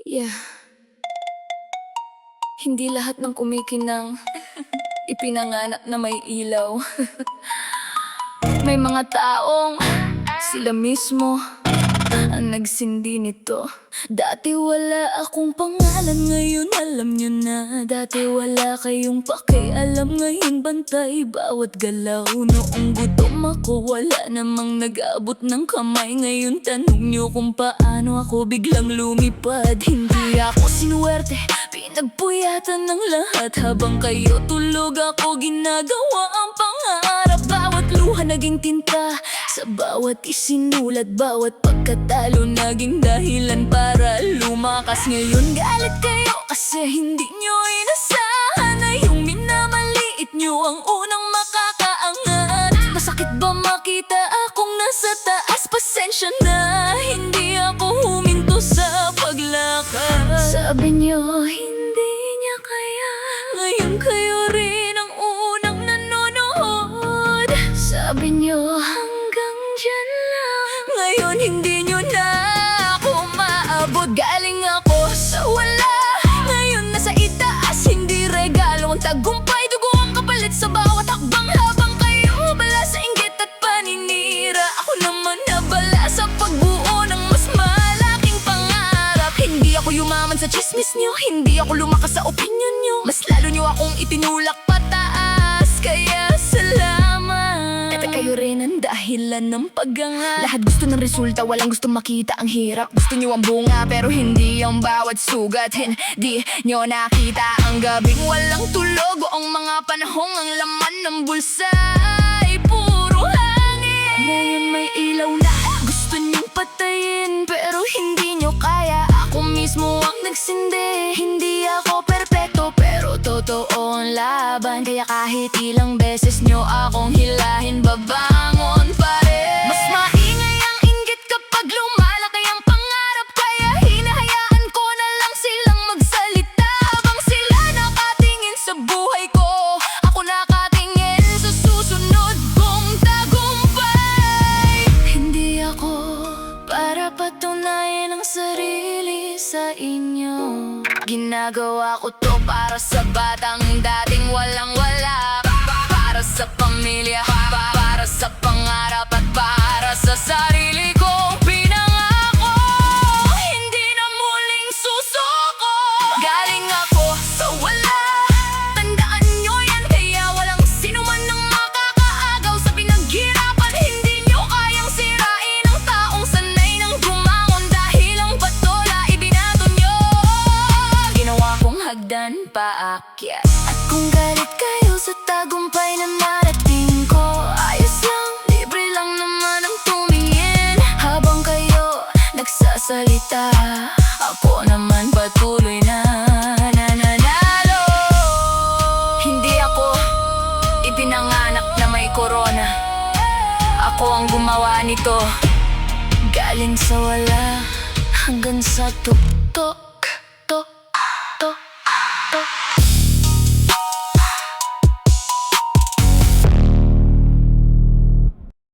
Yeah. Hindi lahat ng kumikinang ipinanganak na may ilaw. May mga taong sila mismo ang nagsindi nito. Dati wala akong pangalan, ngayon alam nyo na. Dati wala kayong pakialam, ngayon bantay bawat galaw. Noong gutom ako, wala namang nag-abot ng kamay. Ngayon tanong nyo kung paano ako biglang lumipad. Hindi ako sinuwerte, pinagpuyatan ng lahat. Habang kayo tulog, ako ginagawa ang pangarap. Bawat luha naging tinta, sa bawat isinulat, bawat pagkatalo naging dahilan para lumakas. Ngayon galit kayo kasi hindi nyo inasahan na yung minamaliit nyo ang unang makakaangat. Masakit ba makita akong nasa taas? Pasensya na, hindi ako huminto sa paglakad. Sabi nyo hindi niya kaya, ngayon kayo rin ang unang nanonood. Sabi nyo hanggang dyan lang, ngayon hindi nyo na ako maabot. Galing ako sa wala, ngayon nasa itaas. Hindi regalo ang tagumpay, dugo ang kapalit sa bawat hakbang. Habang kayo bala sa inggit at paninira, ako naman nabala sa pagbuo ng mas malaking pangarap. Hindi ako yumaman sa chismis nyo, hindi ako lumakas sa opinion nyo. Mas lalo nyo akong itinulak pataas, kaya salamat. At kayo rin ang dahilan ng pagangat. Lahat gusto ng resulta, walang gusto makita ang hirap. Gusto nyo ang bunga pero hindi ang bawat sugat. Hindi nyo nakita ang gabing walang tulog, o ang mga panahong ang laman ng bulsa ay puro hangin. Ngayon may ilaw na gusto nyong patayin, pero hindi nyo kaya. Ako mismo ang nagsindi. Hindi ako perpekto pero totoo ang laban. Kaya kahit ilang beses nyo akong hilahin, babangon pa rin. Mas maingay ang inggit kapag lumalaki ang pangarap, kaya hinahayaan ko na lang silang magsalita. Habang sila nakatingin sa buhay ko, ako nakatingin sa susunod kong tagumpay. Hindi ako para patunayan ang sarili sa inyo. Ginagawa ko to para sa batang dating walang-wala, para sa pamilya, para sa pangarap at para sa sarili kong pinangako. Hindi na muling susuko. Galing ako sa wala, tandaan nyo yan. Kaya walang sino man ang makakaagaw sa pinaghirapan. Hindi nyo kayang sirain ang taong sanay nang gumangon. Dahil ang batola ibinato nyo, ginawa kong hagdan paakyat. At kung galit kayo sa tagumpay na narating ko, ayos lang, libre lang naman ang tumingin. Habang kayo nagsasalita, ako naman patuloy na nananalo. Hindi ako ipinanganak na may korona, ako ang gumawa nito. Galing sa wala hanggang sa tuktok.